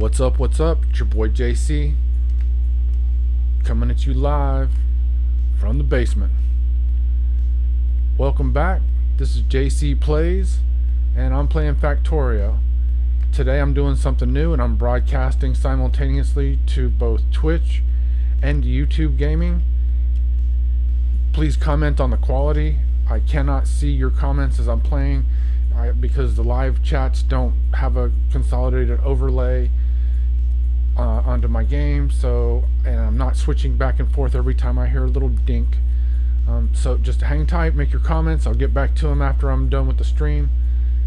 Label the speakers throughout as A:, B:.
A: What's up? What's up? It's your boy JC coming at you live from the basement. Welcome back. This is JC Plays, and I'm playing Factorio. Today I'm doing something new, and I'm broadcasting simultaneously to both Twitch and YouTube gaming. Please comment on the quality. I cannot see your comments as I'm playing because the live chats don't have a consolidated overlay onto my game, and I'm not switching back and forth every time I hear a little dink. So just hang tight, make your comments. I'll get back to them after I'm done with the stream,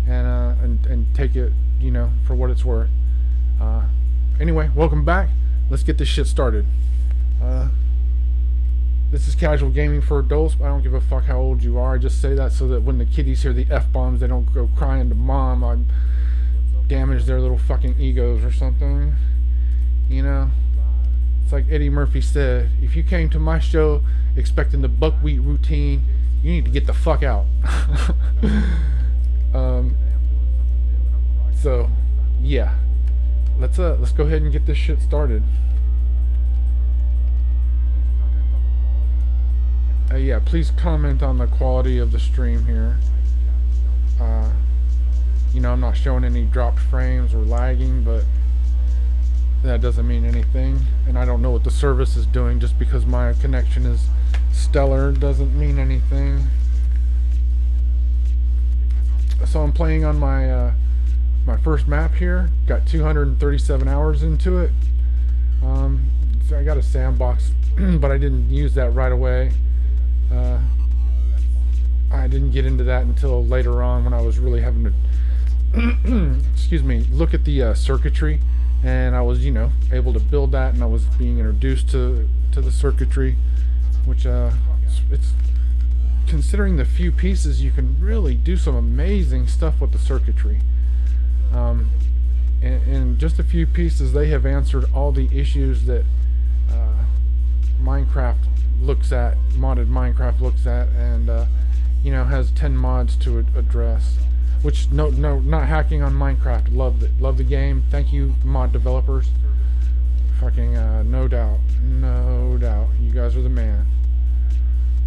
A: and take it, for what it's worth. Anyway, welcome back. Let's get this shit started. This is casual gaming for adults. I don't give a fuck how old you are. I just say that so that when the kiddies hear the F-bombs, they don't go crying to mom. I damage their little fucking egos or something. It's like Eddie Murphy said, if you came to my show expecting the buckwheat routine, you need to get the fuck out. So yeah, let's go ahead and get this shit started. Yeah, please comment on the quality of the stream here. I'm not showing any dropped frames or lagging, but that doesn't mean anything. And I don't know what the service is doing. Just because my connection is stellar doesn't mean anything. So I'm playing on my my first map here. Got 237 hours into it. So I got a sandbox, but I didn't use that right away. I didn't get into that until later on when I was really having to excuse me, look at the circuitry, and I was able to build that, and I was being introduced to the circuitry, which it's considering the few pieces, you can really do some amazing stuff with the circuitry. In just a few pieces, they have answered all the issues that Minecraft modded Minecraft looks at, and has 10 mods to address. Which no, not hacking on Minecraft. Love the game. Thank you, mod developers. Fucking no doubt, you guys are the man.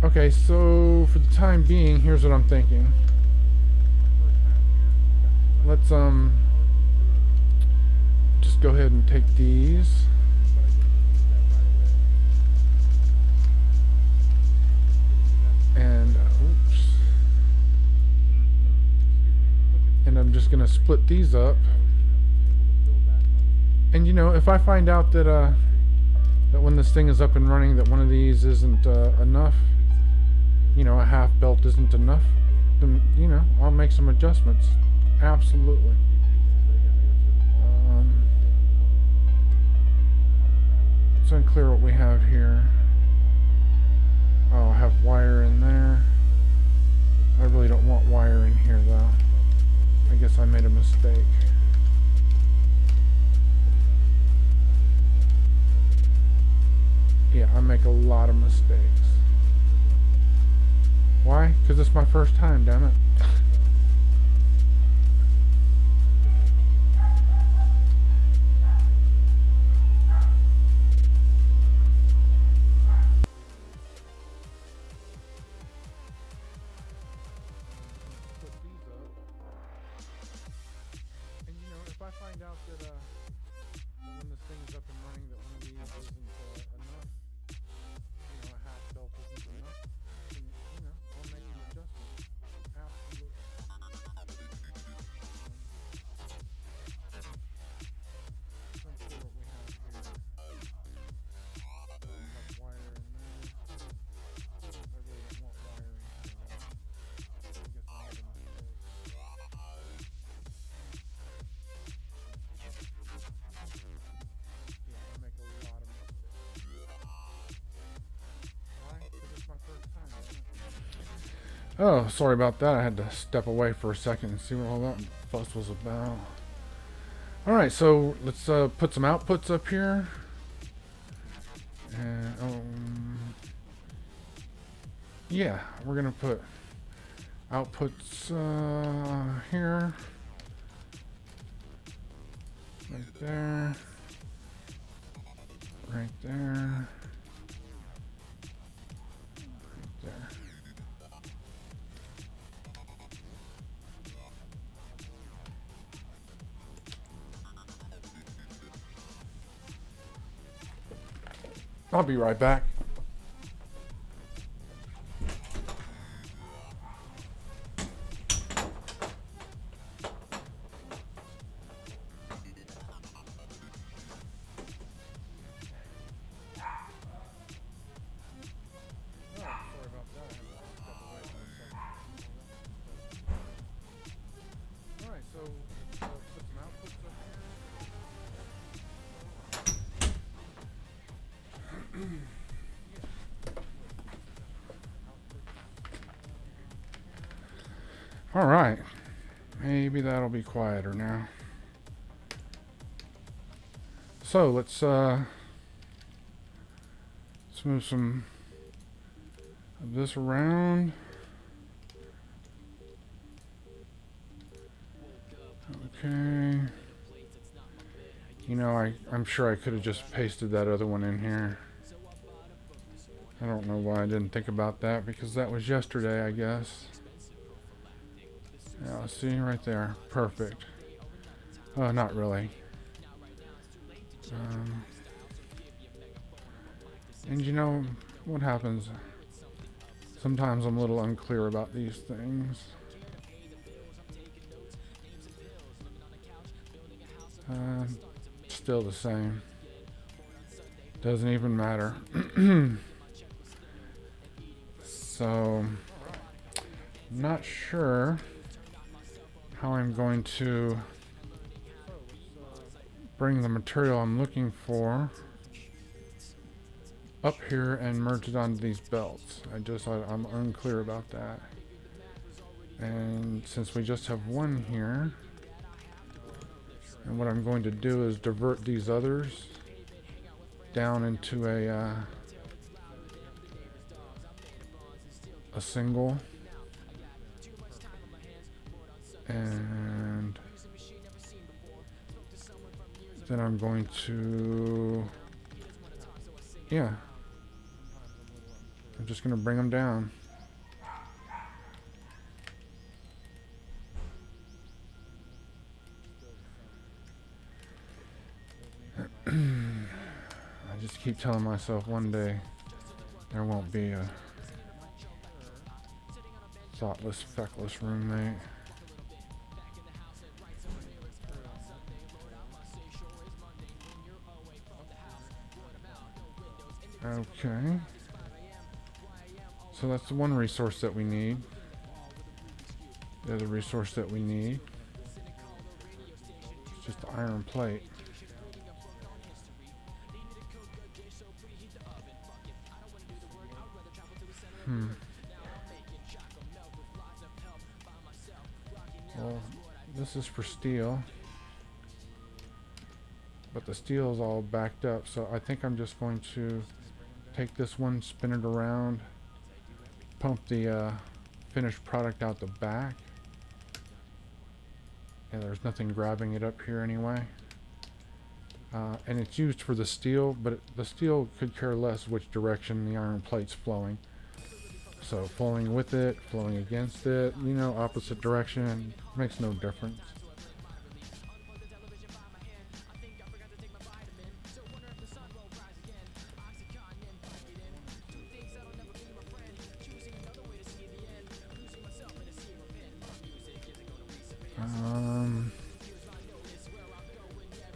A: Okay, so for the time being, here's what I'm thinking. Let's just go ahead and take these. And and I'm just gonna split these up. And if I find out that that when this thing is up and running, that one of these isn't enough, a half belt isn't enough, then I'll make some adjustments. Absolutely. It's unclear what we have here. I'll have wire in there. I really don't want wire in here though. I guess I made a mistake. Yeah, I make a lot of mistakes. Why? Because it's my first time, damn it. If I find out that when this thing is up and running, that one of these isn't enough, a half belt isn't enough, then I'll make an adjustment. Absolutely. Let's see what we have here. I have wire in there. I really don't want wire in here though. I guess I made a mistake. Oh, sorry about that. I had to step away for a second and see what all that fuss was about. Alright, so let's put some outputs up here. And, yeah, we're going to put outputs here. Right there. Right there. Right there. I'll be right back. All right, maybe that'll be quieter now. So let's move some of this around. Okay. You know, I'm sure I could have just pasted that other one in here. I don't know why I didn't think about that, because that was yesterday, I guess. Yeah, see right there. Perfect. Oh, not really. And you know what happens? Sometimes I'm a little unclear about these things. Still the same. Doesn't even matter. So, not sure how I'm going to bring the material I'm looking for up here and merge it onto these belts. I'm unclear about that. And since we just have one here, and what I'm going to do is divert these others down into a single, and then I'm going to, I'm just going to bring them down. I just keep telling myself one day there won't be a thoughtless, feckless roommate. Okay. So that's the one resource that we need. The other resource that we need is just the iron plate. Well, this is for steel, but the steel is all backed up, so I think I'm just going to take this one, spin it around, pump the finished product out the back. Yeah, there's nothing grabbing it up here anyway. And it's used for the steel, but the steel could care less which direction the iron plate's flowing. So flowing with it, flowing against it, you know, opposite direction, makes no difference.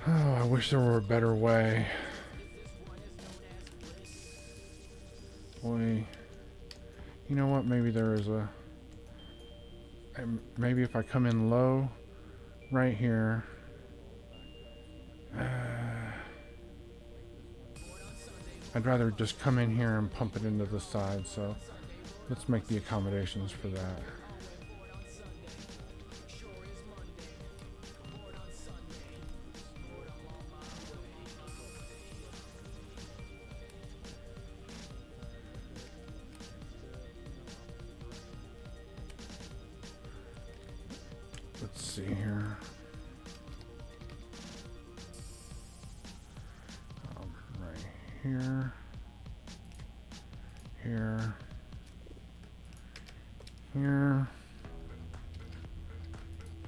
A: Oh, I wish there were a better way. Boy, you know what? Maybe there is a. Maybe if I come in low, right here. I'd rather just come in here and pump it into the side. So let's make the accommodations for that. Let's see here. here, here, here,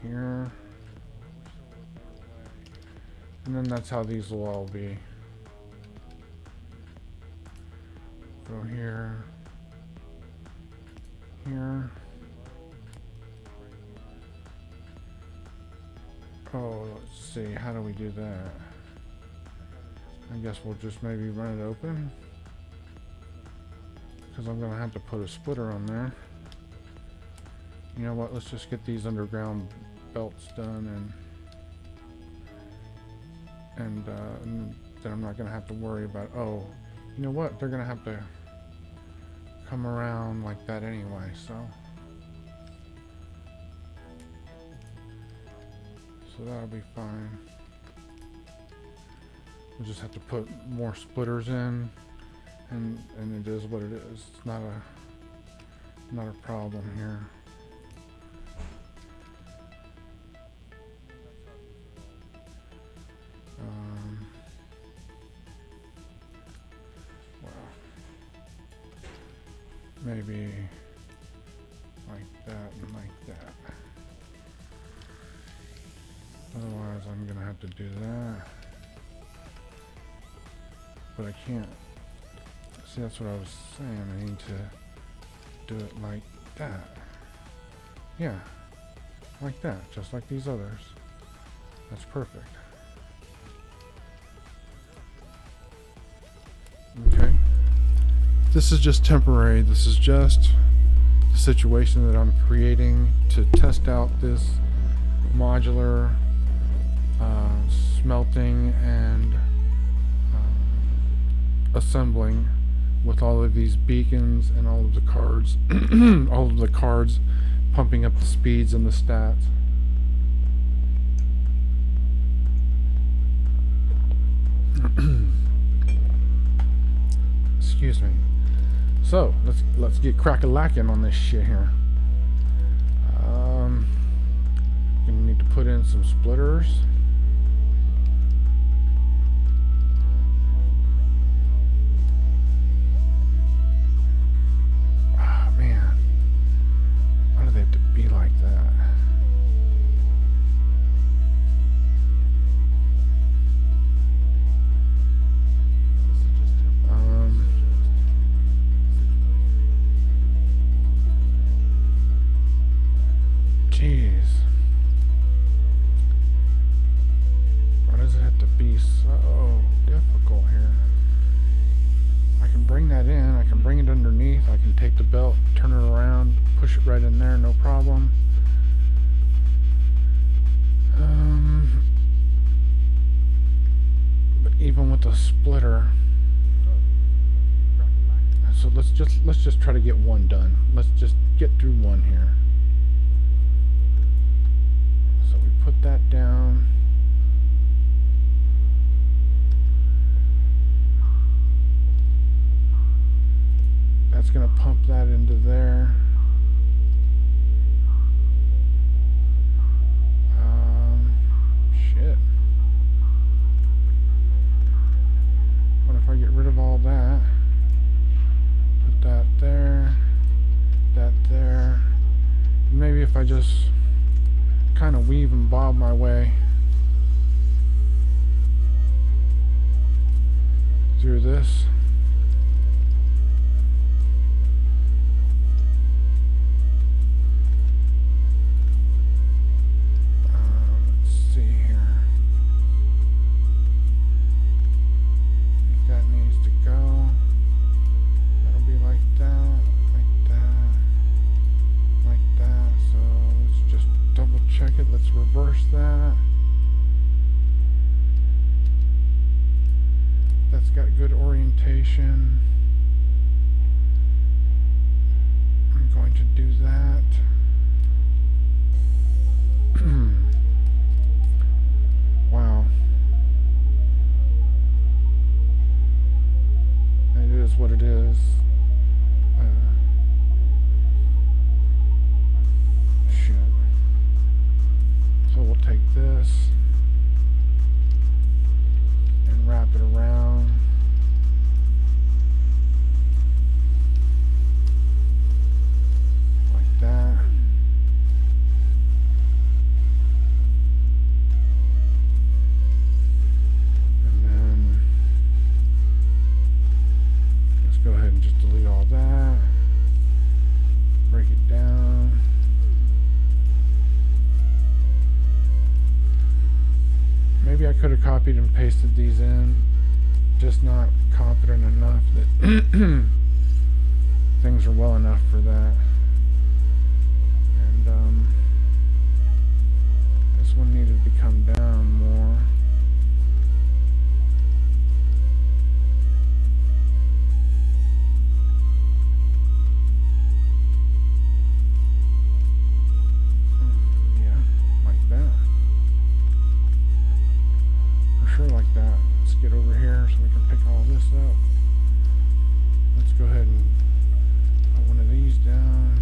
A: here, and then that's how these will all be. Go here, here. Oh, let's see, how do we do that? I guess we'll just maybe run it open, because I'm gonna have to put a splitter on there. You know what, let's just get these underground belts done, and then I'm not gonna have to worry about, oh, you know what, they're gonna have to come around like that anyway, so that'll be fine. We'll just have to put more splitters in, and it is what it is. It's not a problem here. Well, maybe like that and like that. Otherwise, I'm gonna have to do that. But I can't. See, that's what I was saying. I need to do it like that. Yeah, like that, just like these others. That's perfect. Okay. This is just temporary. This is just the situation that I'm creating to test out this modular smelting and assembling with all of these beacons and all of the cards all of the cards pumping up the speeds and the stats. Excuse me. So let's get crack-a-lackin' on this shit here. Gonna need to put in some splitters. Ah, man. Why do they have to be like that? Jeez. Why does it have to be so difficult here? I can bring that in, I can bring it underneath, I can take the belt, turn it around, push it right in there, no problem. But even with a splitter, so let's just try to get one done. Let's just get through one here. So we put that down. That's going to pump that into there. Shit. What if I get rid of all that? Put that there. That there. Maybe if I just kind of weave and bob my way through this. Let's see here. I think that needs to go. That'll be like that, like that, like that. So let's just double check it. Let's reverse that. That's got good orientation. I'm going to do that. Wow. It is what it is. Shit. So we'll take this. wrap it around. could have copied and pasted these in, just not confident enough that things are well enough for that. And this one needed to come down more. Like that. Let's get over here so we can pick all this up. Let's go ahead and put one of these down.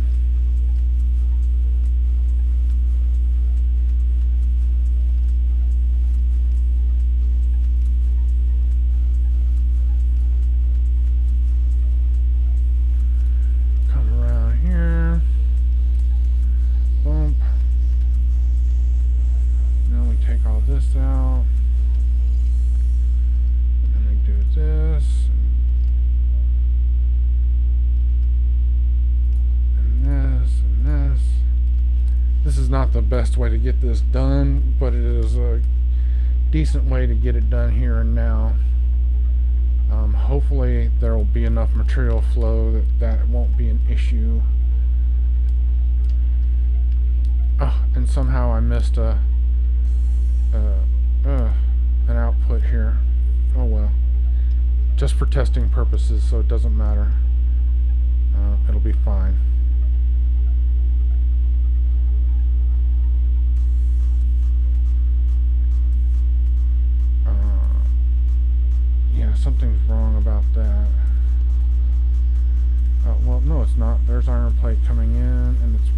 A: Come around here. Bump. Now we take all this out. This and this and this. This is not the best way to get this done, but it is a decent way to get it done here and now. Hopefully there will be enough material flow that won't be an issue. Oh, and somehow I missed an output here. Oh well. Just for testing purposes, so it doesn't matter. It'll be fine. Yeah, something's wrong about that. Well, no, it's not. There's iron plate coming in, and it's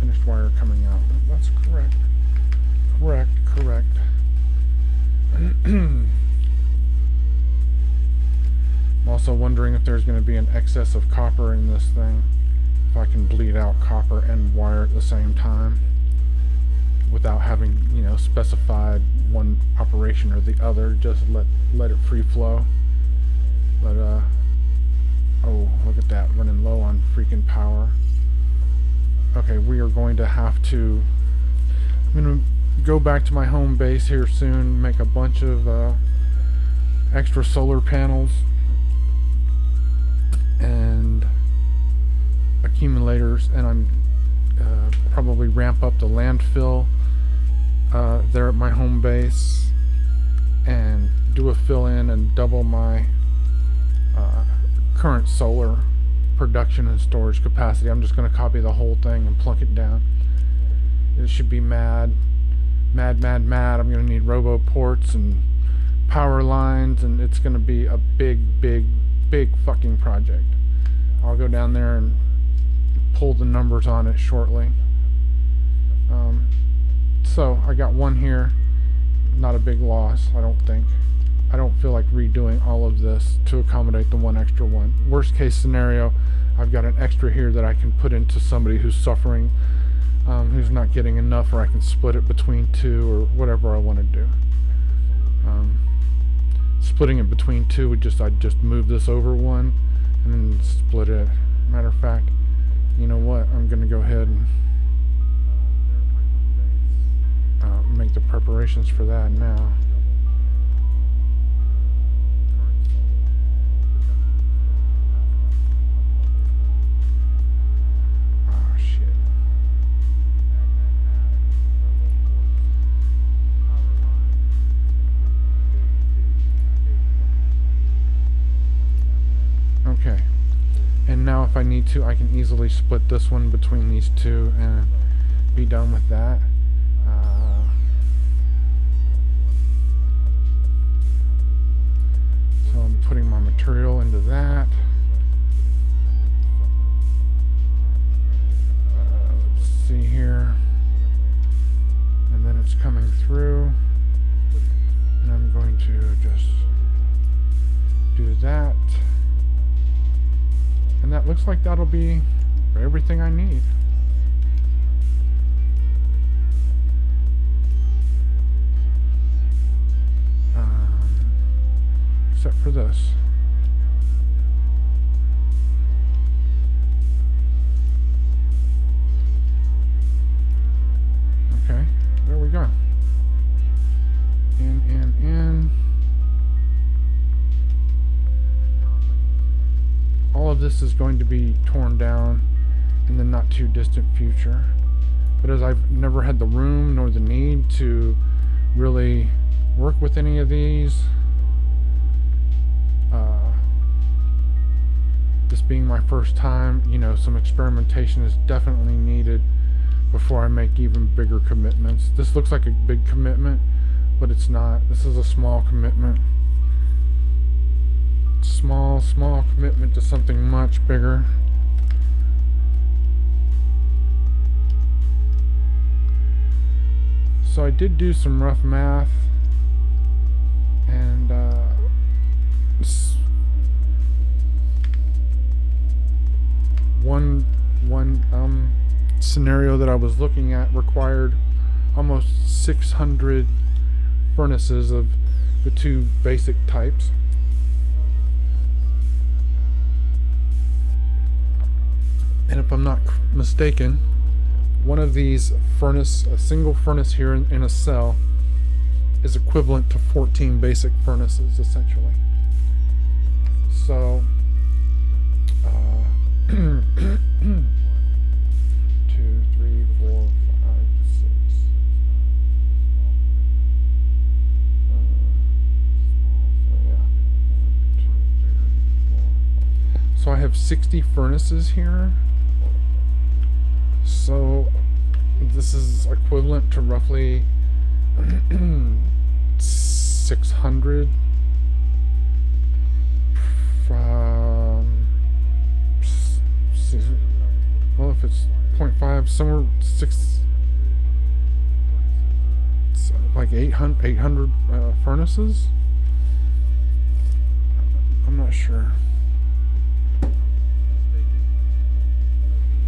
A: finished wire coming out. That's correct. Correct. I'm also wondering if there's going to be an excess of copper in this thing. If I can bleed out copper and wire at the same time without having, specified one operation or the other. Just let it free flow. But oh, look at that, running low on freaking power. Okay, we are going to have to, I'm going to go back to my home base here soon, make a bunch of extra solar panels and accumulators, and I'm probably ramp up the landfill there at my home base and do a fill-in and double my current solar production and storage capacity. I'm just going to copy the whole thing and plunk it down. It should be mad. I'm going to need robo ports and power lines, and it's going to be a big fucking project. I'll go down there and pull the numbers on it shortly. So I got one here, not a big loss, I don't think. I don't feel like redoing all of this to accommodate the one extra one. Worst case scenario, I've got an extra here that I can put into somebody who's suffering, who's not getting enough, or I can split it between two, or whatever I want to do. Splitting it between two would I'd just move this over one and then split it. Matter of fact, you know what? I'm going to go ahead and make the preparations for that now. Oh shit. Okay. And now if I need to, I can easily split this one between these two and be done with that. So I'm putting my material into that. Let's see here. And then it's coming through. And I'm going to just do that. And that looks like that'll be everything I need. Except for this. Okay, there we go. In. this is going to be torn down in the not too distant future. But as I've never had the room nor the need to really work with any of these, this being my first time, you know, some experimentation is definitely needed before I make even bigger commitments. This looks like a big commitment, but it's not. This is a small commitment. Small commitment to something much bigger. So I did do some rough math, and one scenario that I was looking at required almost 600 furnaces of the two basic types. And if I'm not mistaken, one of these furnace, a single furnace here in a cell, is equivalent to 14 basic furnaces, essentially. So, 2, 3, 4, 5, 6. So I have 60 furnaces here. So this is equivalent to roughly 600 from, well, if it's 0.5, somewhere like 800 furnaces. I'm not sure.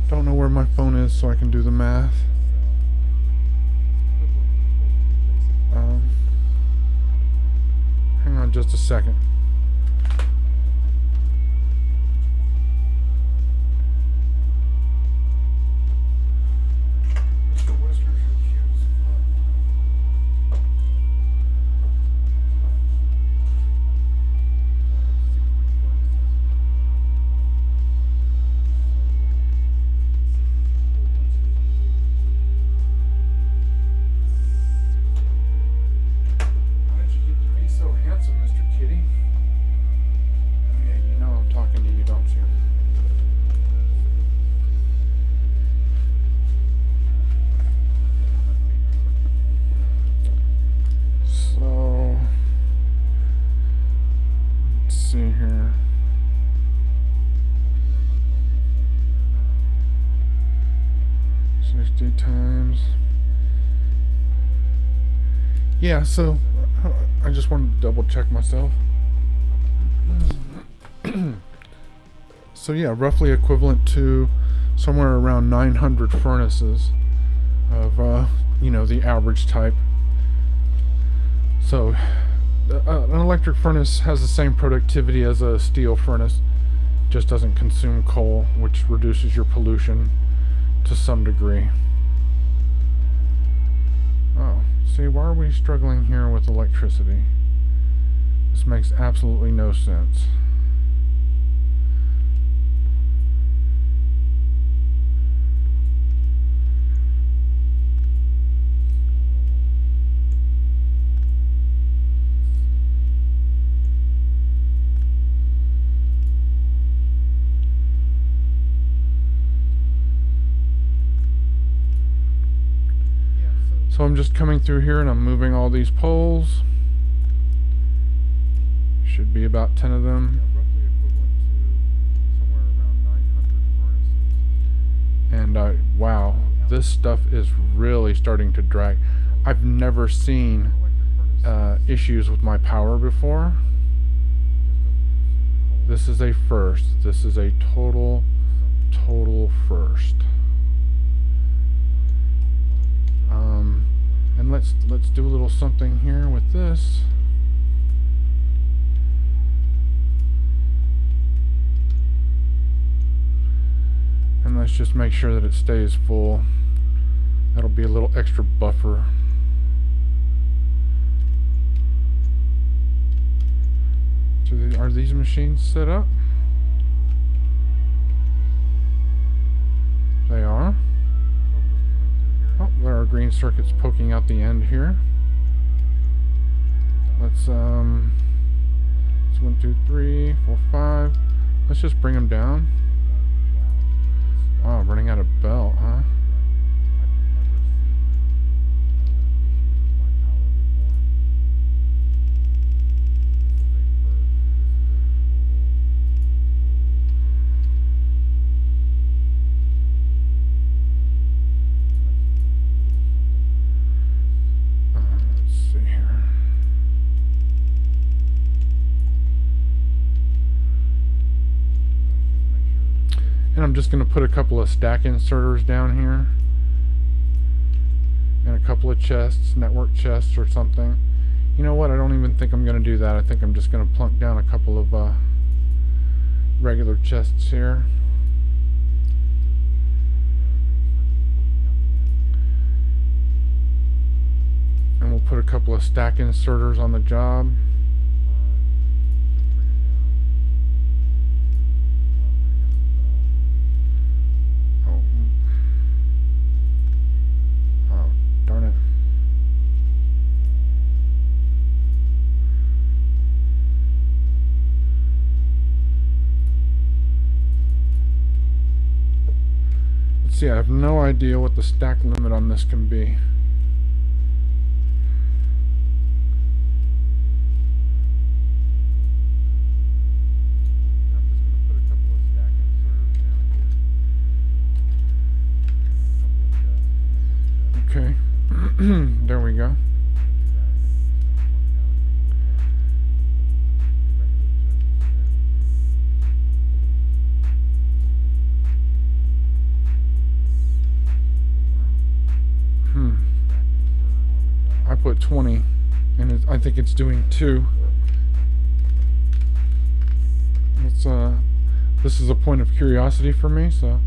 A: Don't know where my phone is, so I can do the math. Hang on just a second. Here 60 times, yeah, so I just wanted to double check myself. So yeah, roughly equivalent to somewhere around 900 furnaces of you know, the average type. So an electric furnace has the same productivity as a steel furnace, just doesn't consume coal, which reduces your pollution to some degree. Oh, see, why are we struggling here with electricity? This makes absolutely no sense. So I'm just coming through here and I'm moving all these poles. Should be about 10 of them. Yeah, roughly equivalent to somewhere around 900 furnaces. And wow, this stuff is really starting to drag. I've never seen issues with my power before. This is a first. This is a total first. And let's do a little something here with this. And let's just make sure that it stays full. That'll be a little extra buffer. So are these machines set up? They are. Oh, there are green circuits poking out the end here. Let's 1, 2, 3, 4, 5. Let's just bring them down. Wow, running out of belt, huh? And I'm just going to put a couple of stack inserters down here. And a couple of chests, network chests or something. You know what? I don't even think I'm going to do that. I think I'm just going to plunk down a couple of regular chests here. And we'll put a couple of stack inserters on the job. See, I have no idea what the stack limit on this can be. Okay, there we go. I put 20, and I think it's doing 2. This is a point of curiosity for me, so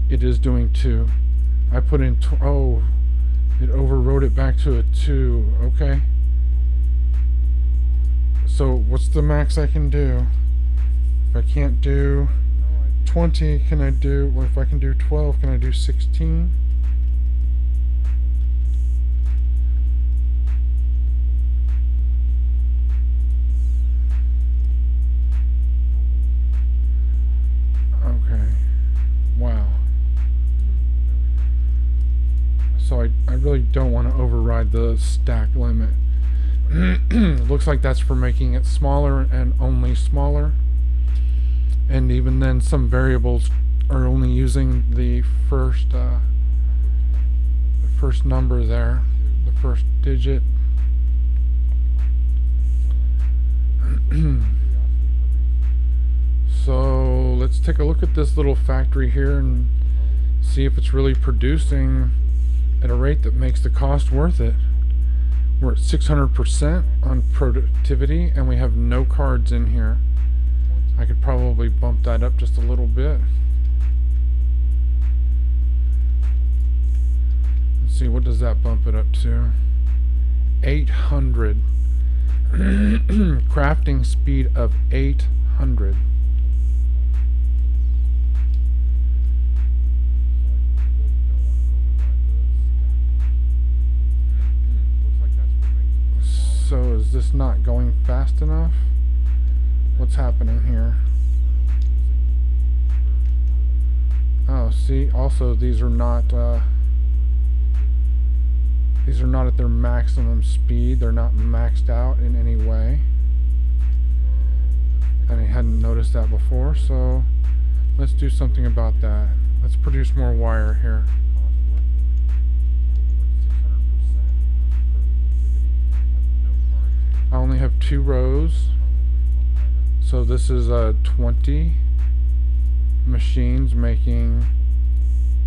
A: it is doing 2. I put in oh, it overrode it back to a 2. Okay. So what's the max I can do? If I can't do 20, can I do? Well, if I can do 12, can I do 16? So I really don't want to override the stack limit. Looks like that's for making it smaller and only smaller. And even then, some variables are only using the first number there, the first digit. So let's take a look at this little factory here and see if it's really producing at a rate that makes the cost worth it. We're at 600% on productivity, and we have no cards in here. I could probably bump that up just a little bit. Let's see, what does that bump it up to? 800. Crafting speed of 800. So is this not going fast enough? What's happening here? Oh, see, also these are not at their maximum speed. They're not maxed out in any way. And I hadn't noticed that before, so let's do something about that. Let's produce more wire here. I only have 2 rows, so this is 20 machines making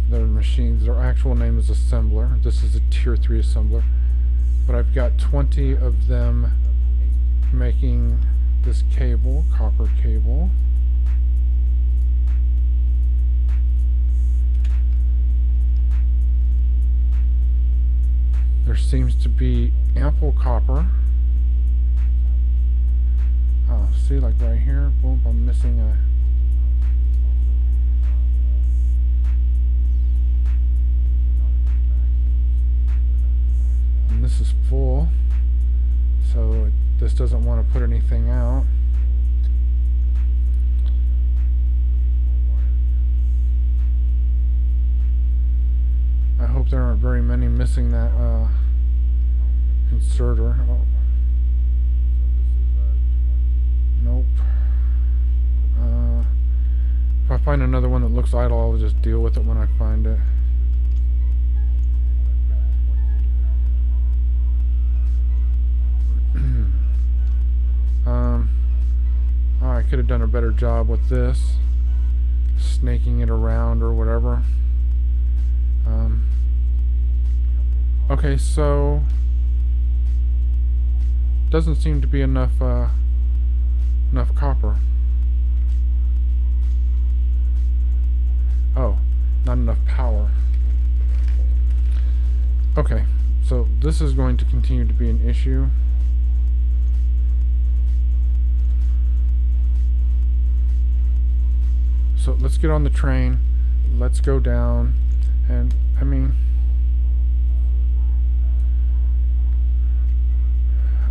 A: their machines. Their actual name is assembler. This is a tier 3 assembler, but I've got 20 of them making this cable, copper cable. There seems to be ample copper. Oh, see, like right here, boom, I'm missing a... want to put anything out. I hope there aren't very many missing that inserter. Oh. Nope. If I find another one that looks idle, I'll just deal with it when I find it. Oh, I could have done a better job with this, snaking it around or whatever. Okay, so doesn't seem to be enough copper. Oh, not enough power. Okay, so this is going to continue to be an issue. So let's get on the train, let's go down, and I mean,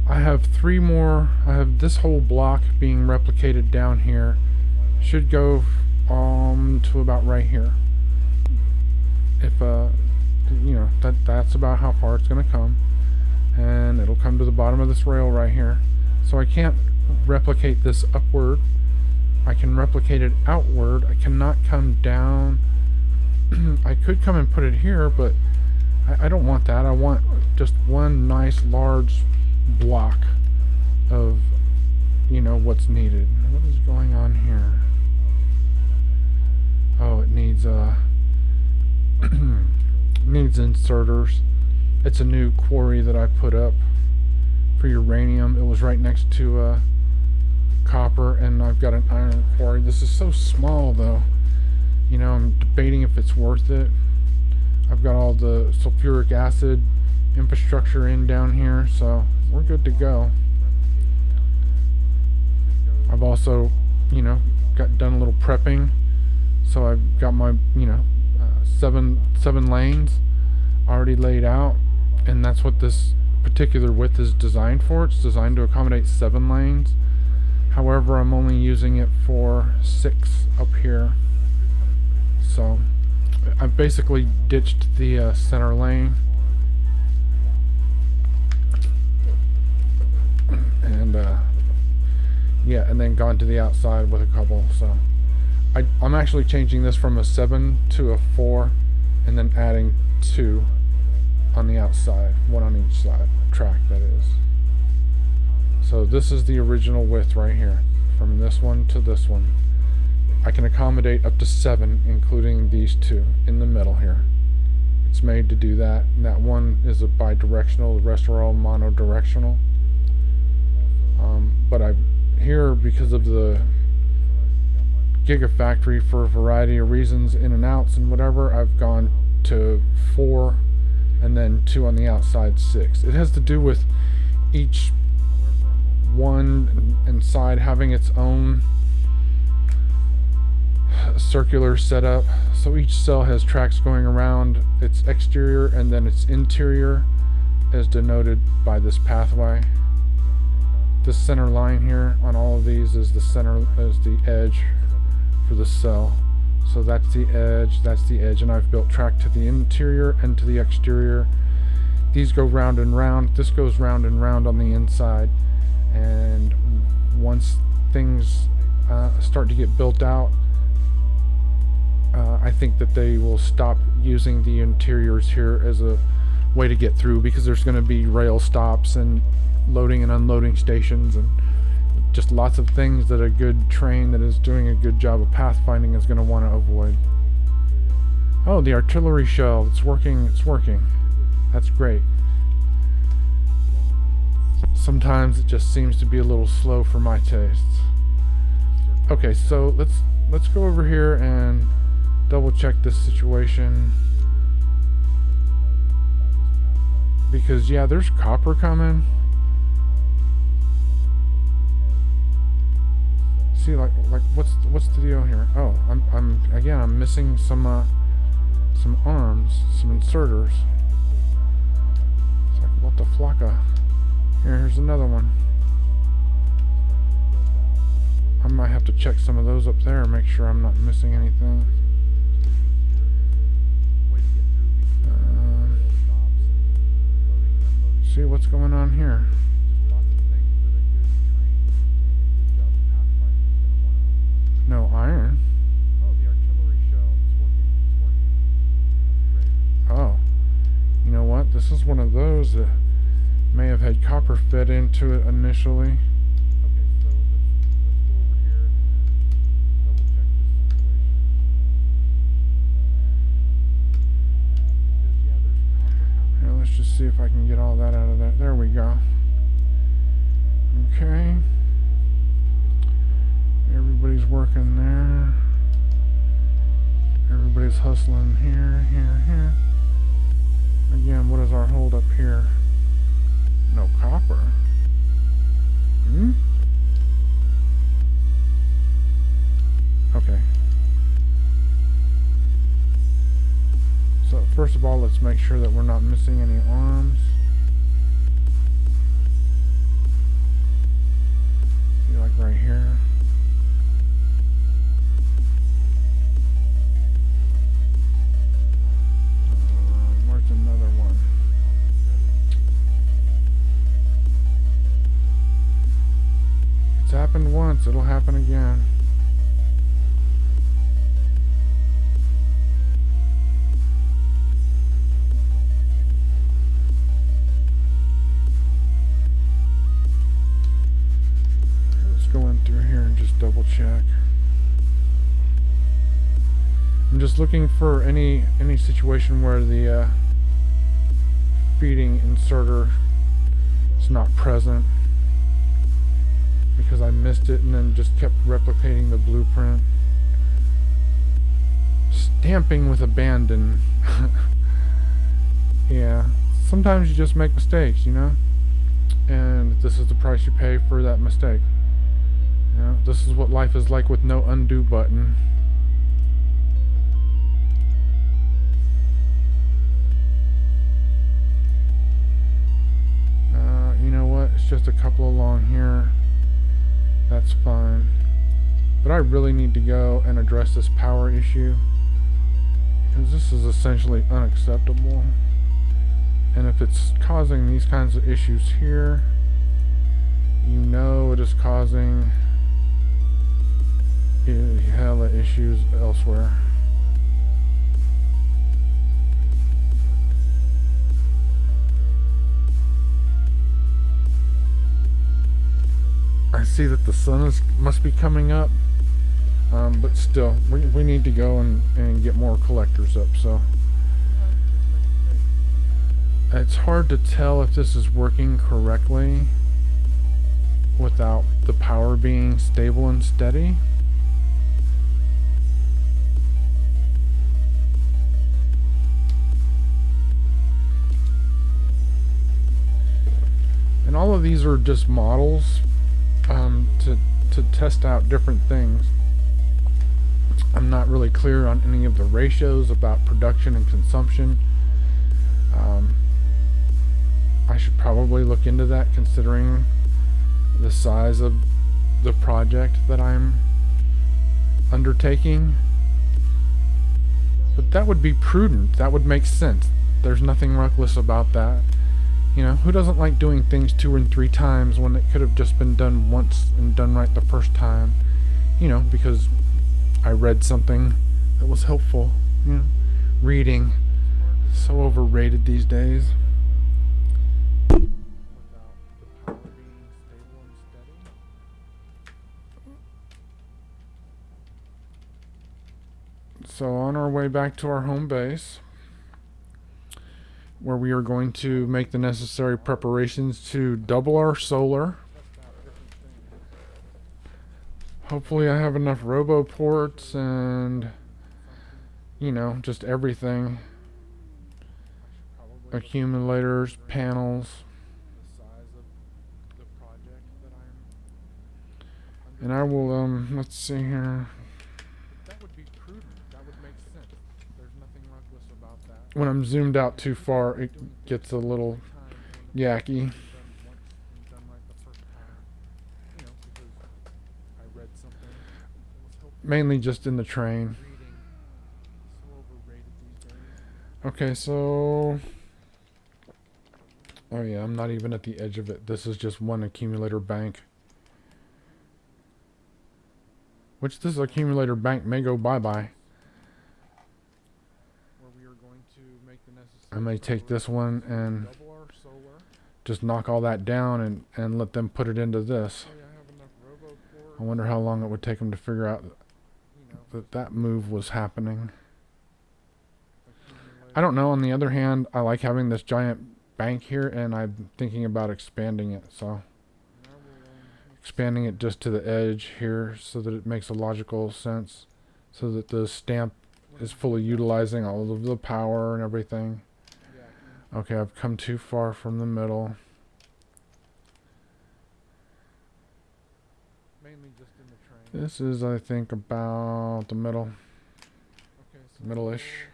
A: I have 3 more. I have this whole block being replicated down here. Should go to about right here. If you know, that's about how far it's gonna come, and it'll come to the bottom of this rail right here. So I can't replicate this upward. I can replicate it outward. I cannot come down. I could come and put it here, but I don't want that. I want just one nice large block of, you know, what's needed. What is going on here? Oh, it needs needs inserters. It's a new quarry that I put up for uranium. It was right next to copper, and I've got an iron quarry. This is so small though. You know, I'm debating if it's worth it. I've got all the sulfuric acid infrastructure in down here, so we're good to go. I've also, you know, done a little prepping, so I've got my, you know, seven lanes already laid out, and that's what this particular width is designed for. It's designed to accommodate 7 lanes. However, I'm only using it for 6 up here. So I've basically ditched the center lane, and yeah, and then gone to the outside with a couple. So I'm actually changing this from a 7 to a 4, and then adding 2 on the outside, 1 on each side, track that is. So this is the original width right here, from this one to this one. I can accommodate up to 7, including these 2 in the middle here. It's made to do that. And that one is a bidirectional, the rest are all monodirectional. But here, because of the Giga Factory, for a variety of reasons, in and outs and whatever, I've gone to 4 and then 2 on the outside, 6. It has to do with each one inside having its own circular setup. So each cell has tracks going around its exterior, and then its interior is denoted by this pathway. This center line here on all of these is the edge for the cell. So that's the edge, and I've built track to the interior and to the exterior. These go round and round. This goes round and round on the inside. And once things start to get built out, I think that they will stop using the interiors here as a way to get through, because there's going to be rail stops and loading and unloading stations and just lots of things that a good train that is doing a good job of pathfinding is going to want to avoid. Oh, the artillery shell, it's working. That's great. Sometimes it just seems to be a little slow for my tastes. Okay, so let's go over here and double check this situation, because yeah, there's copper coming. See, like what's the deal here? Oh, I'm missing some arms, some inserters. It's like, what the flocka? Here's another one. I might have to check some of those up there, make sure I'm not missing anything. See what's going on here. No iron.
B: Oh, the artillery shell. It's working. That's great.
A: Oh. You know what? This is one of those that may have had copper fed into it initially.
B: Okay, so let's go over here and double check this situation. Because yeah, there's copper coming.
A: Here, let's just see if I can get all that out of that. There we go. Okay. Everybody's working there. Everybody's hustling here, here. Again, what is our hold up here? No copper. Okay. So first of all, let's make sure that we're not missing any arms. See, like right here. Where's another one? It's happened once, it'll happen again. Let's go in through here and just double check. I'm just looking for any situation where the feeding inserter is not present, because I missed it and then just kept replicating the blueprint. Stamping with abandon. Yeah, sometimes you just make mistakes, you know, and this is the price you pay for that mistake. You know, this is what life is like with no undo button. You know what? It's just a couple along here. That's fine. But I really need to go and address this power issue, because this is essentially unacceptable. And if it's causing these kinds of issues here, you know it is causing hella issues elsewhere. I see that the sun must be coming up, but still, we need to go and get more collectors up. So it's hard to tell if this is working correctly without the power being stable and steady. And all of these are just models to test out different things. I'm not really clear on any of the ratios about production and consumption. I should probably look into that, considering the size of the project that I'm undertaking. But that would be prudent. That would make sense. There's nothing reckless about that. You know, who doesn't like doing things 2 and 3 times when it could have just been done once and done right the first time? You know, because I read something that was helpful. You know, reading, so overrated these days. So on our way back to our home base, where we are going to make the necessary preparations to double our solar. Hopefully I have enough robo ports and, you know, just everything. Accumulators, panels. And I will, let's see here. When I'm zoomed out too far, it gets a little yucky. mainly just in the train.
B: reading. So overrated these days.
A: Okay, so... Oh yeah, I'm not even at the edge of it. This is just one accumulator bank. Which this accumulator bank may go bye-bye.
B: Where we are going to make the necessary
A: I may take this one and
B: double our solar.
A: just knock all that down and let them put it into this.
B: Oh yeah, I have enough robo core.
A: I wonder how long it would take them to figure out that move was happening. I don't know. On the other hand, I like having this giant bank here, and I'm thinking about expanding it. So expanding it just to the edge here so that it makes a logical sense, so that the stamp is fully utilizing all of the power and everything. Okay, I've come too far from the middle.
B: Mainly just in the train.
A: This is, I think, about the middle,
B: Okay, so
A: middle-ish.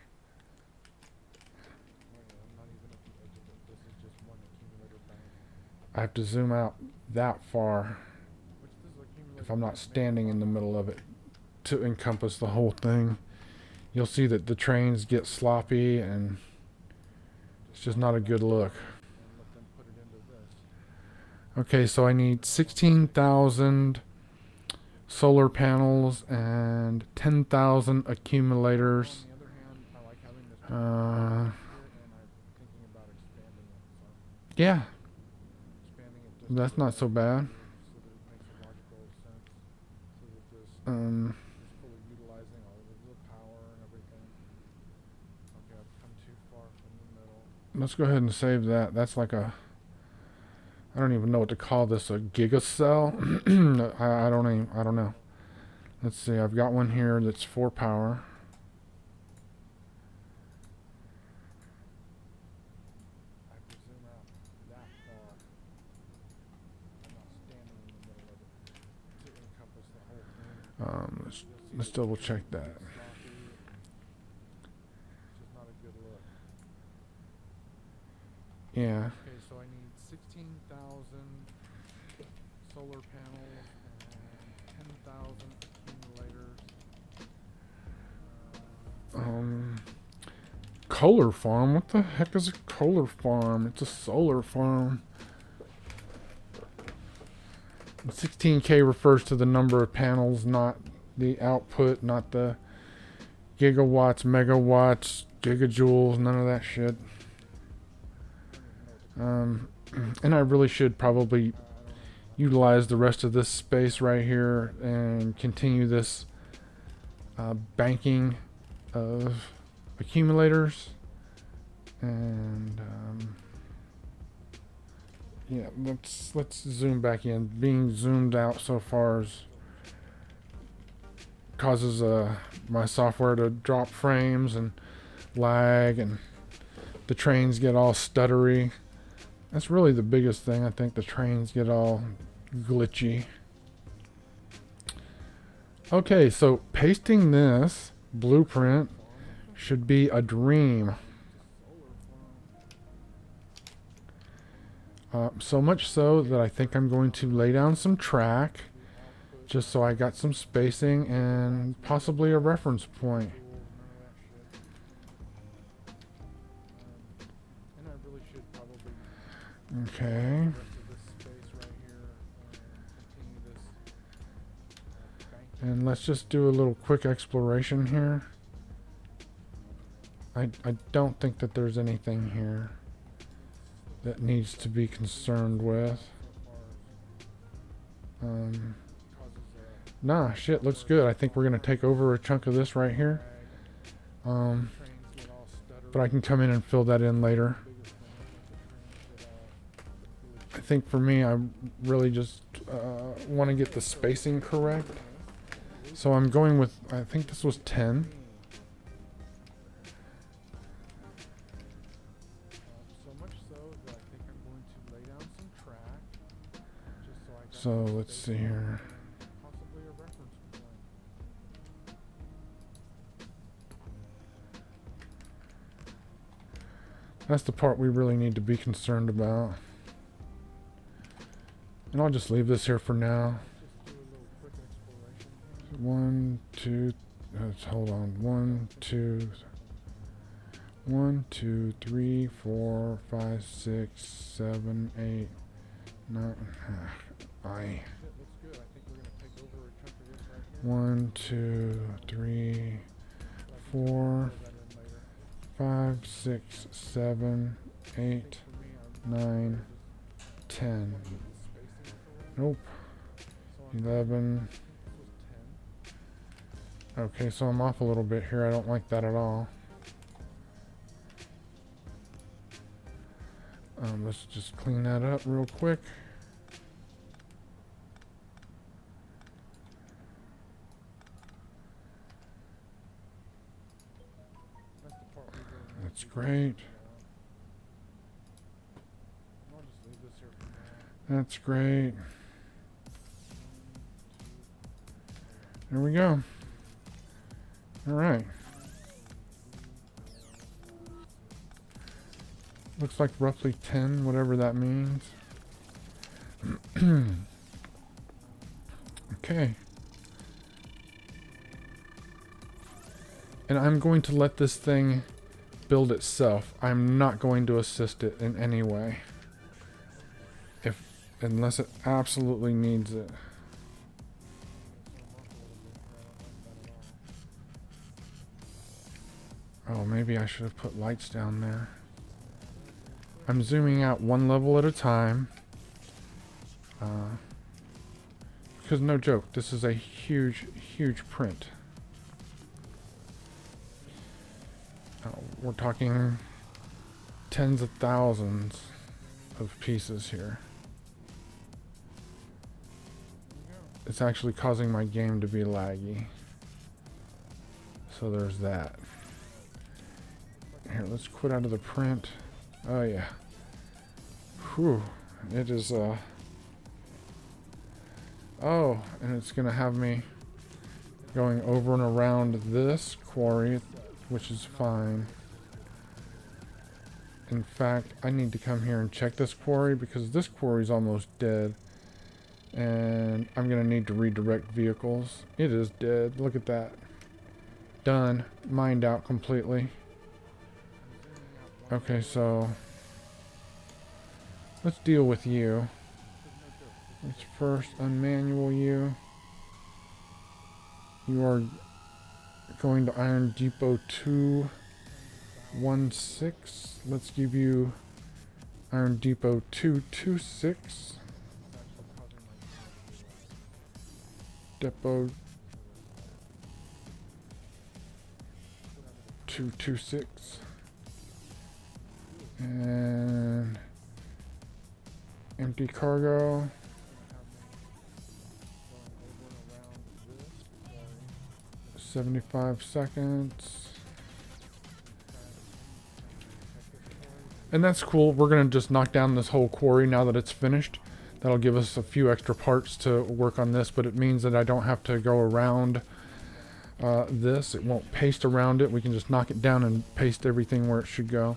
B: I'm not even at the edge of it. This is just one accumulator bank.
A: I have to zoom out that far
B: Which this accumulator
A: if I'm not
B: bank
A: standing in the middle of it to encompass the whole thing. You'll see that the trains get sloppy and it's just not a good look.
B: and let them put it into this.
A: Okay, so I need 16,000 solar panels and 10,000 accumulators.
B: On the other hand, I like having this
A: Uh,
B: here, and I'm thinking about expanding it. So
A: yeah,
B: expanding it just
A: that's not so bad.
B: so that it makes a logical sense. So that this
A: Um,
B: is fully utilizing all of the power and everything. Okay, I've come too far from the middle.
A: let's go ahead and save that. That's like a, I don't even know what to call this, a giga cell. I don't know. Let's see, I've got one here that's 4 power.
B: I have to zoom out that far. I'm not standing in the middle of it to encompass the whole thing.
A: Let's double check that.
B: Sloppy. It's just not a good look.
A: Yeah.
B: Okay, so I need 16,000 solar panels and 10,000 accumulators.
A: Kohler farm? What the heck is a Kohler farm? It's a solar farm. 16K refers to the number of panels, not the output, not the gigawatts, megawatts, gigajoules, none of that shit. And I really should probably utilize the rest of this space right here and continue this banking of accumulators. And yeah, let's zoom back in. Being zoomed out so far causes my software to drop frames and lag, and the trains get all stuttery. That's really the biggest thing. I think the trains get all glitchy. Okay, so pasting this blueprint should be a dream. So much so that I think I'm going to lay down some track just so I got some spacing and possibly a reference point.
B: And I really should probably
A: Okay.
B: the rest of this space right here and continue this banking.
A: And let's just do a little quick exploration here. I don't think that there's anything here that needs to be concerned with. Nah, shit, looks good. I think we're gonna take over a chunk of this right here. But I can come in and fill that in later. I think for me, I really just want to get the spacing correct. So I'm going with, I think this was 10.
B: So much so that I think I'm going to lay down some track just so I got
A: So
B: some
A: let's
B: spacing
A: see here.
B: and possibly a reference point.
A: That's the part we really need to be concerned about. And I'll just leave this here for now.
B: Just do a little quick exploration here.
A: 1, 2. Let's hold on. 1, 2. 1, 2, 3, 4, 5, 6, 7, 8, 9. I. 1, 2, 3, 4, 5, 6, 7, 8, 9, 10. Nope. 11. Okay, so I'm off a little bit here. I don't like that at all. Let's just clean that up real quick. That's great. That's great. There we go. All right. Looks like roughly 10, whatever that means. Okay. And I'm going to let this thing build itself. I'm not going to assist it in any way. Unless it absolutely needs it. Oh, maybe I should have put lights down there. I'm zooming out one level at a time. Because no joke, this is a huge, huge print. We're talking tens of thousands of pieces here. It's actually causing my game to be laggy. So there's that. Here, let's quit out of the print. Oh yeah. Whew. It is oh, and it's gonna have me going over and around this quarry, which is fine. In fact, I need to come here and check this quarry because this quarry is almost dead. And I'm gonna need to redirect vehicles. It is dead. Look at that. Done. Mined out completely. Okay, so let's deal with you. Let's first unmanual you. You are going to Iron Depot 216. Let's give you Iron Depot 226. Depot 226. And empty cargo. $75 seconds. And that's cool. We're going to just knock down this whole quarry now that it's finished. That'll give us a few extra parts to work on this, but it means that I don't have to go around this. It won't paste around it. We can just knock it down and paste everything where it should go.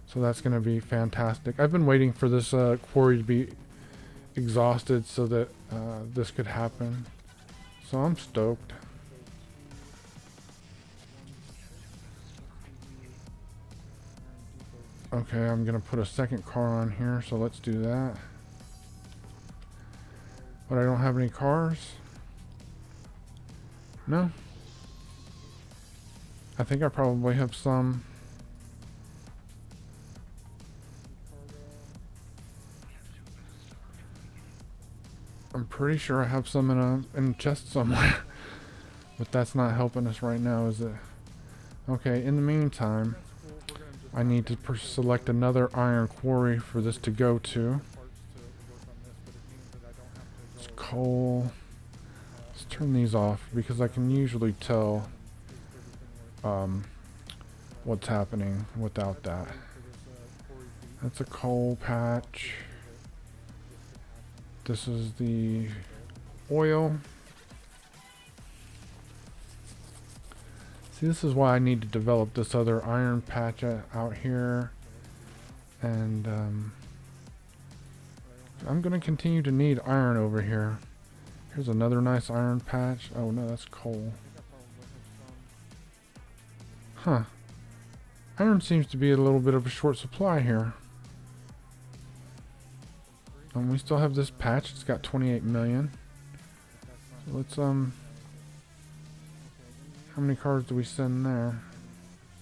A: So that's going to be fantastic. I've been waiting for this quarry to be exhausted so that this could happen. So I'm stoked. Okay, I'm going to put a second car on here, so let's do that. But I don't have any cars? No. I think I probably have some. I'm pretty sure I have some in a chest somewhere. But that's not helping us right now, is it? Okay, in the meantime, I need to select another iron quarry for this to go to. It's coal. Let's turn these off because I can usually tell what's happening without that. That's a coal patch. This is the oil. See, this is why I need to develop this other iron patch out here. And I'm going to continue to need iron over here. Here's another nice iron patch. Oh no, that's coal.
B: I think I probably have some.
A: Huh. Iron seems to be a little bit of a short supply here. And we still have this patch. It's got 28 million. So let's how many cars do we send there?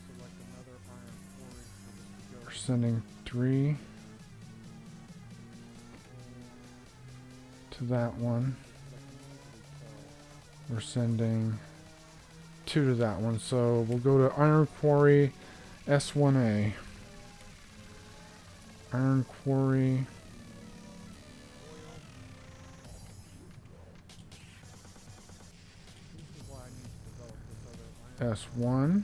B: Select another iron quarry for
A: We're
B: this to go.
A: sending 3 to that one. We're sending 2 to that one. So we'll go to Iron Quarry S1A. Iron Quarry.
B: This is why I need to develop this other iron.
A: S1.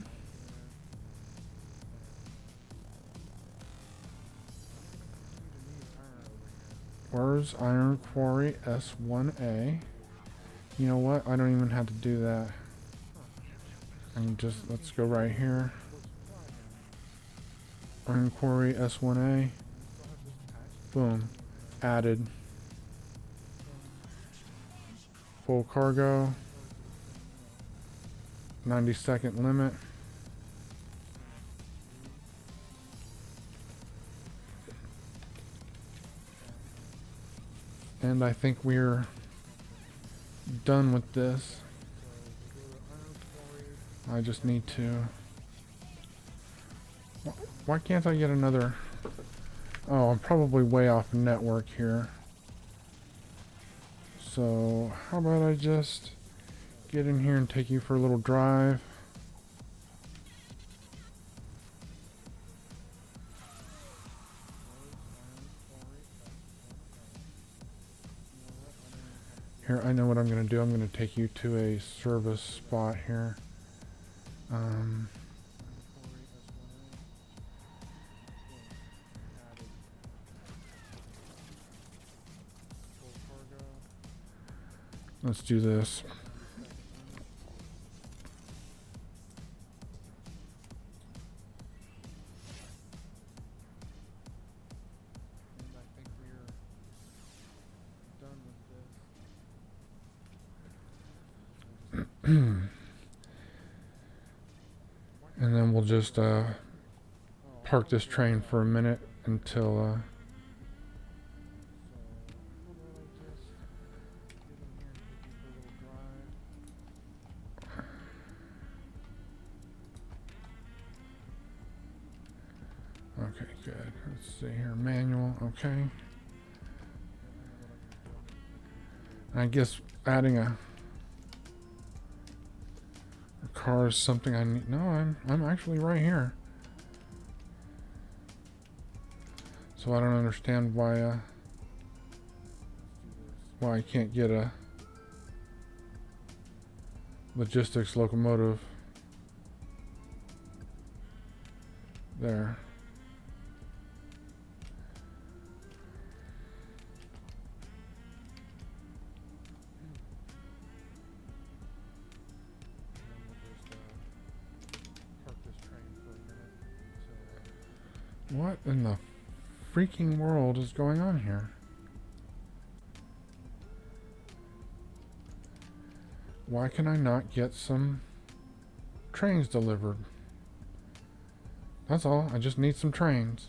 A: Where's Iron Quarry S1A? You know what? I don't even have to do that. And just let's go right here. Iron Quarry S1A. Boom. Added. Full cargo. 90-second limit. And I think we're done with this. I just need to... Why can't I get another... Oh, I'm probably way off network here. So, how about I just get in here and take you for a little drive? Here, I know what I'm going to do. I'm going to take you to a service spot here. Let's do this. And then we'll just park this train for a minute until okay, good. Let's see here. Manual, okay. I guess adding a car is something I need. No, I'm actually right here. So I don't understand why I can't get a logistics locomotive there. What in the freaking world is going on here? Why can I not get some trains delivered? That's all. I just need some trains.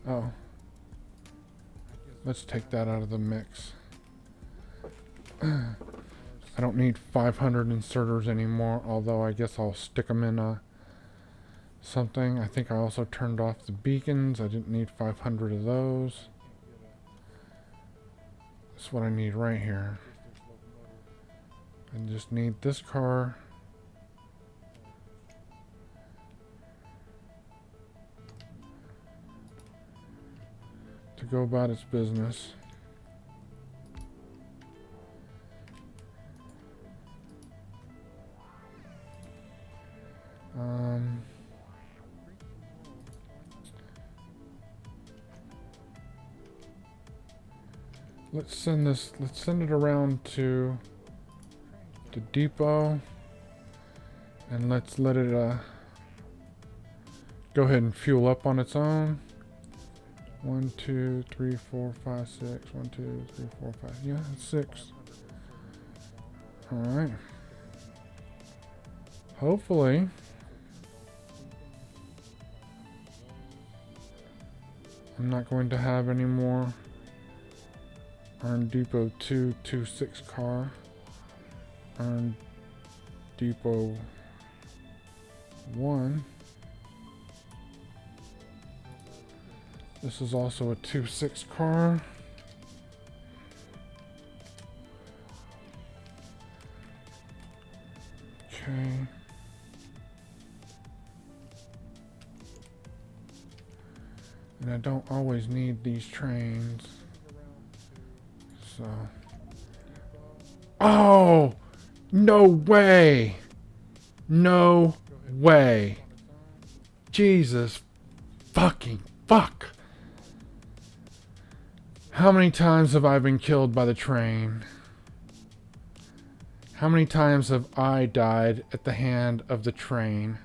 A: Oh. Let's take that out of the mix. I don't need 500 inserters anymore, although I guess I'll stick them in something. I think I also turned off the beacons. I didn't need 500 of those. That's what I need right here. I just need this car. To go about its business. Let's send it around to the depot, and let's let it go ahead and fuel up on its own. 1, 2, 3, 4, 5, 6. 1, 2, 3, 4, 5. Yeah, it's 6. Alright. Hopefully. I'm not going to have any more Iron Depot 226 car. Iron Depot 1. This is also a 2.6 car. Okay. And I don't always need these trains. So. Oh! No way! No way. Jesus fucking fuck. How many times have I been killed by the train? How many times have I died at the hand of the train?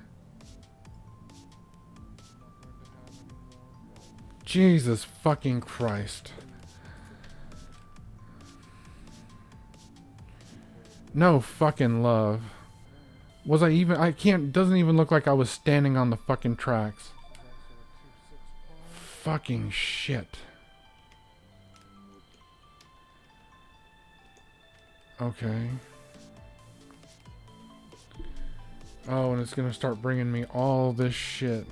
A: Jesus fucking Christ. No fucking love. Was I even... I can't... Doesn't even look like I was standing on the fucking tracks. Fucking shit. Okay. Oh, and it's gonna start bringing me all this shit.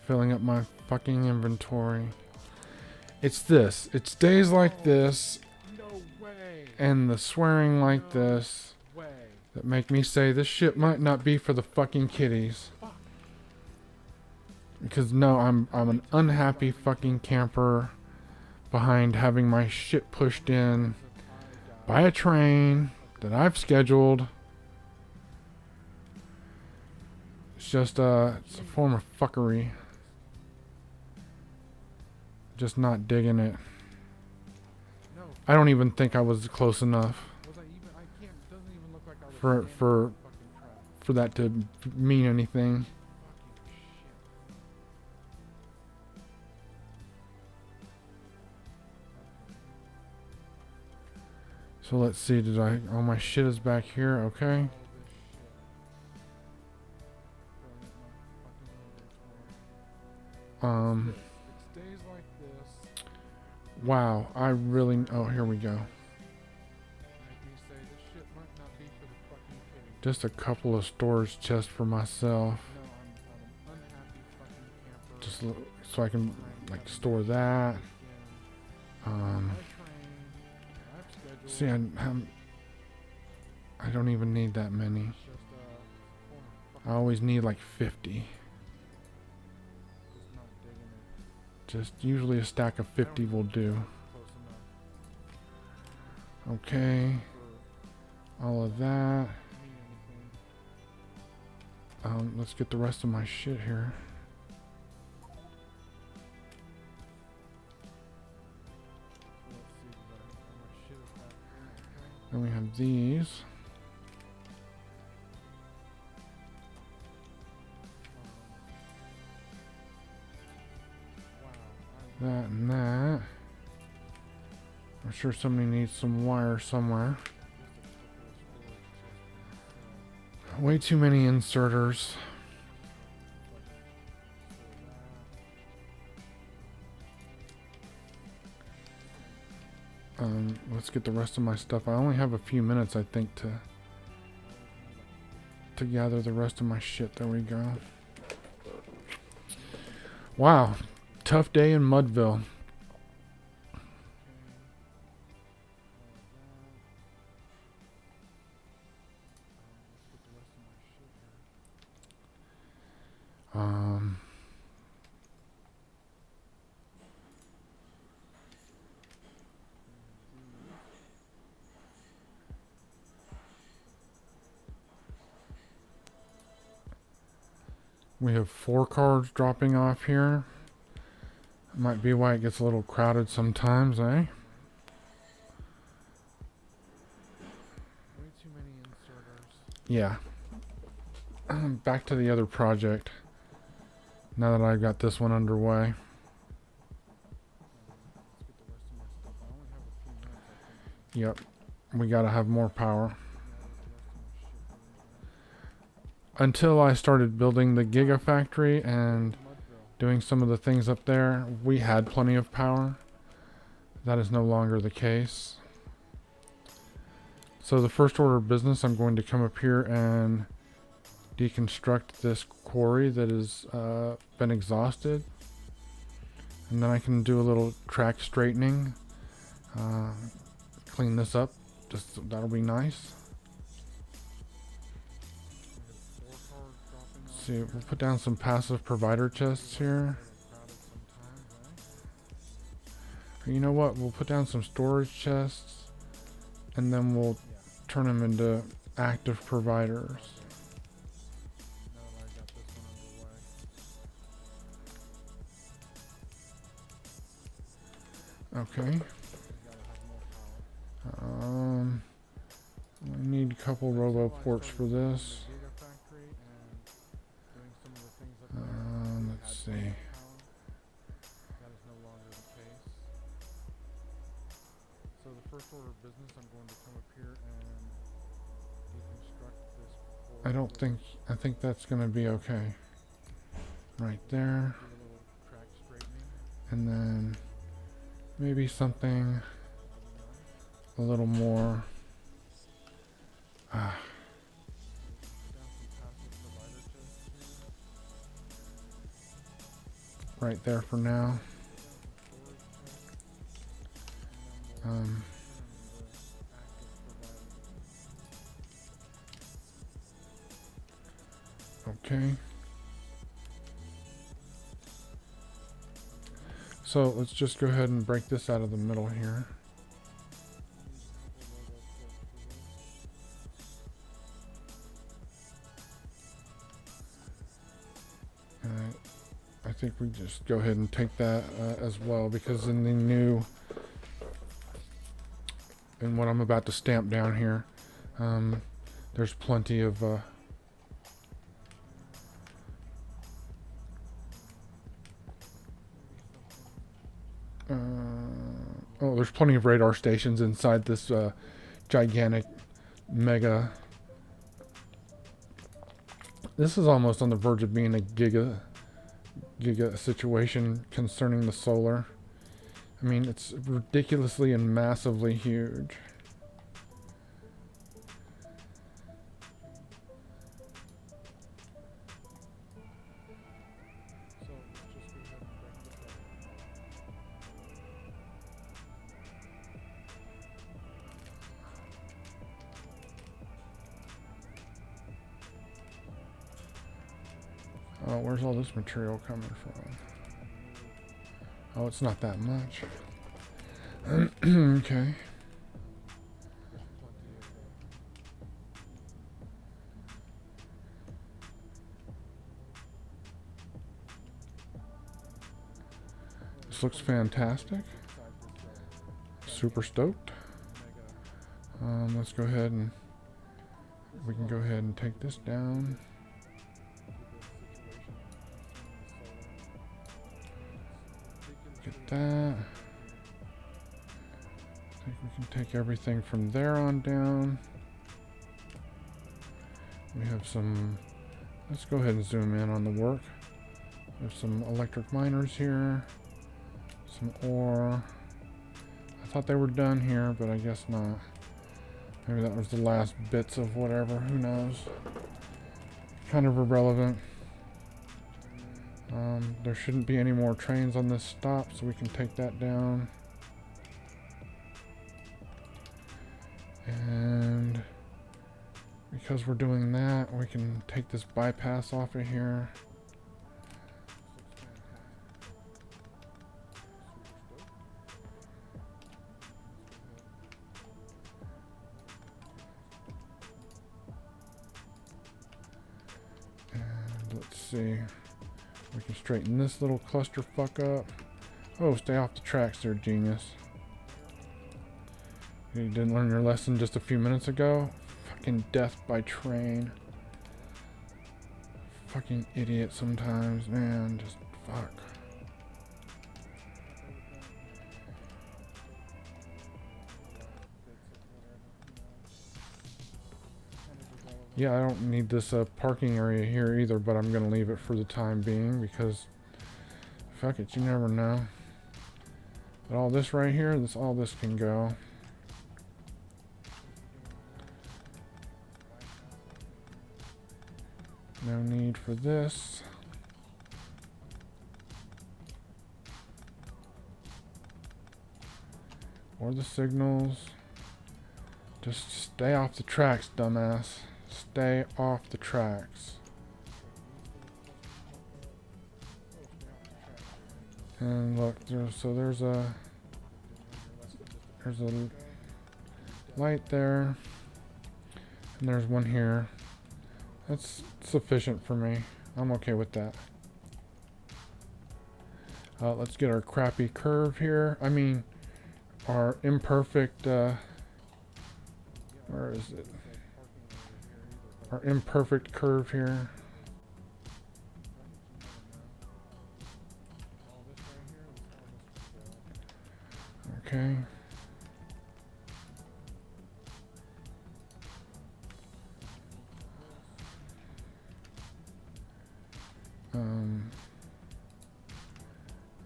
A: Filling up my fucking inventory. It's this. It's days like this. And the swearing like this. That make me say this shit might not be for the fucking kiddies. Because no, I'm an unhappy fucking camper behind having my shit pushed in by a train that I've scheduled. It's just it's a form of fuckery. Just not digging it. I don't even think I was close enough for that to mean anything. So let's see, did I... Oh, my shit is back here, okay. Wow, I really... Oh, here we go. Just a couple of storage chests for myself. Just so I can, like, store that. See, I don't even need that many. I always need like 50. Just usually a stack of 50 will do. Okay. All of that. Let's get the rest of my shit here. Then we have these. That and that. I'm sure somebody needs some wire somewhere. Way too many inserters. Let's get the rest of my stuff. I only have a few minutes, I think, to gather the rest of my shit. There we go. Wow. Tough day in Mudville. We have 4 cars dropping off here. Might be why it gets a little crowded sometimes, eh? Way too many inserters. Yeah. Back to the other project. Now that I've got this one underway. Yep. we gotta have more power. Until I started building the Giga Factory and doing some of the things up there, we had plenty of power. That is no longer the case. So the first order of business, I'm going to come up here and deconstruct this quarry that has been exhausted. And then I can do a little track straightening. Clean this up. Just that'll be nice. Let's see, we'll put down some passive provider chests here. Or you know what? We'll put down some storage chests, and then we'll turn them into active providers. Okay. I need a couple robo ports for this. Let's see. So the first order of business, I'm going to come up here and deconstruct this. I think that's going to be okay. Right there. And then maybe something a little more. Right there for now. Okay. So let's just go ahead and break this out of the middle here. I think we just go ahead and take that as well, because in the new, in what I'm about to stamp down here, there's plenty of there's plenty of radar stations inside this gigantic mega. This is almost on the verge of being a giga situation concerning the solar. I mean, it's ridiculously and massively huge. Oh, where's all this material coming from? Oh, it's not that much. Okay. This looks fantastic. Super stoked. Let's go ahead and we can go ahead and take this down. Get that. I think we can take everything from there on down. We have some, let's go ahead and zoom in on the work. We have some electric miners here, some ore. I thought they were done here, but I guess not. Maybe that was the last bits of whatever, who knows. Kind of irrelevant. There shouldn't be any more trains on this stop, so we can take that down. And because we're doing that, we can take this bypass off of here. And let's see. We can straighten this little cluster fuck up. Oh, stay off the tracks there, genius. You didn't learn your lesson just a few minutes ago? Fucking death by train. Fucking idiot sometimes, man. Just fuck. Yeah, I don't need this parking area here either, but I'm gonna leave it for the time being because fuck it, you never know. But all this right here, all this can go. No need for this. Or the signals. Just stay off the tracks, dumbass. Stay off the tracks. And look, there's a light there, and there's one here. That's sufficient for me. I'm okay with that. Let's get our crappy curve here. I mean, our imperfect, where is it? Our imperfect curve here. Okay.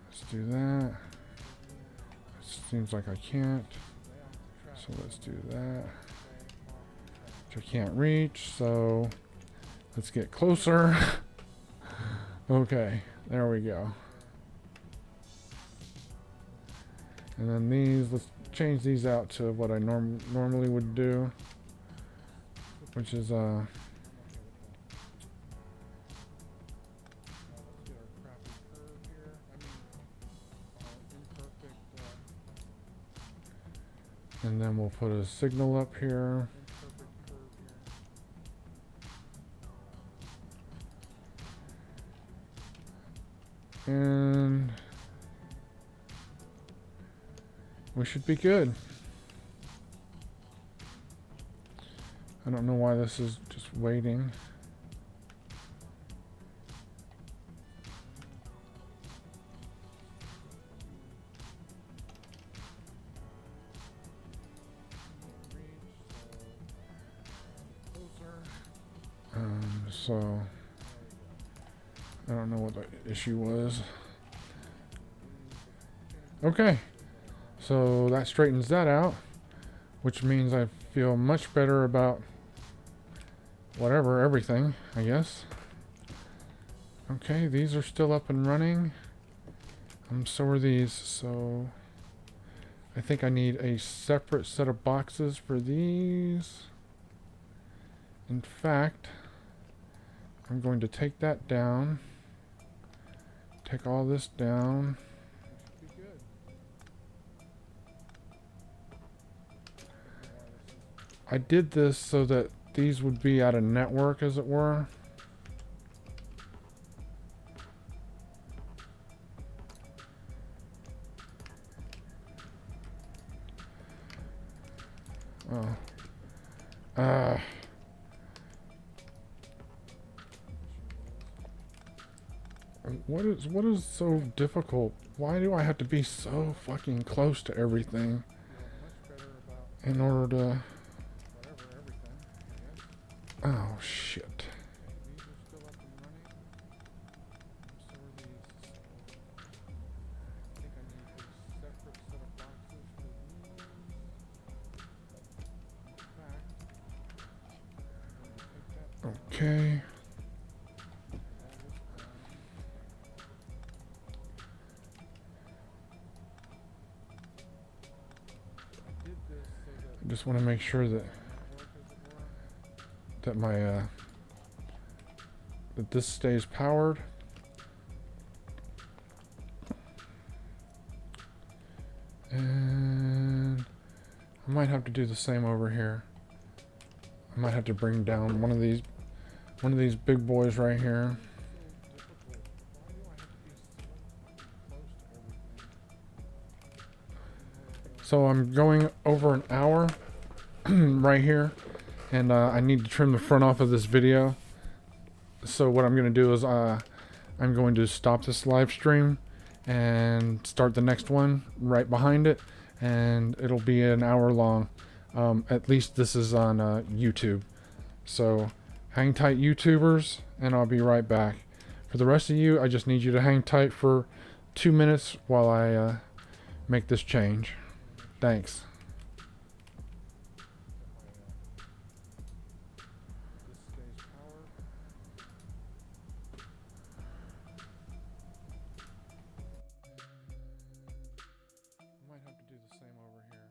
A: Let's do that. Seems like I can't. So let's do that. Which I can't reach, so let's get closer. Okay, there we go. And then these, let's change these out to what I normally would do, which is and then we'll put a signal up here. And we should be good. I don't know why this is just waiting. So I don't know what the issue was. Okay, so that straightens that out, which means I feel much better about everything, I guess. Okay, these are still up and running. So are these, so I think I need a separate set of boxes for these. In fact, I'm going to take that down, take all this down. I did this so that these would be out of network, as it were. Oh. What is so difficult? Why do I have to be so fucking close to everything in order to... Oh, shit. Okay. I just want to make sure that my that this stays powered. And I might have to do the same over here. I might have to bring down one of these big boys right here. So I'm going over an hour right here, and I need to trim the front off of this video. So what I'm going to do is I'm going to stop this live stream and start the next one right behind it, and it'll be an hour long. At least this is on YouTube. So Hang tight, YouTubers, and I'll be right back. For the rest of you, I just need you to hang tight for 2 minutes while I make this change. Thanks.
B: This stays powered.
A: I might have to do the same over here.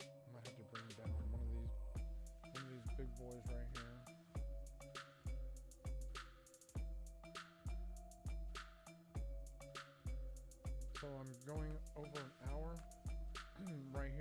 A: I might have to bring down one of these big boys right here. So I'm going over an hour right here.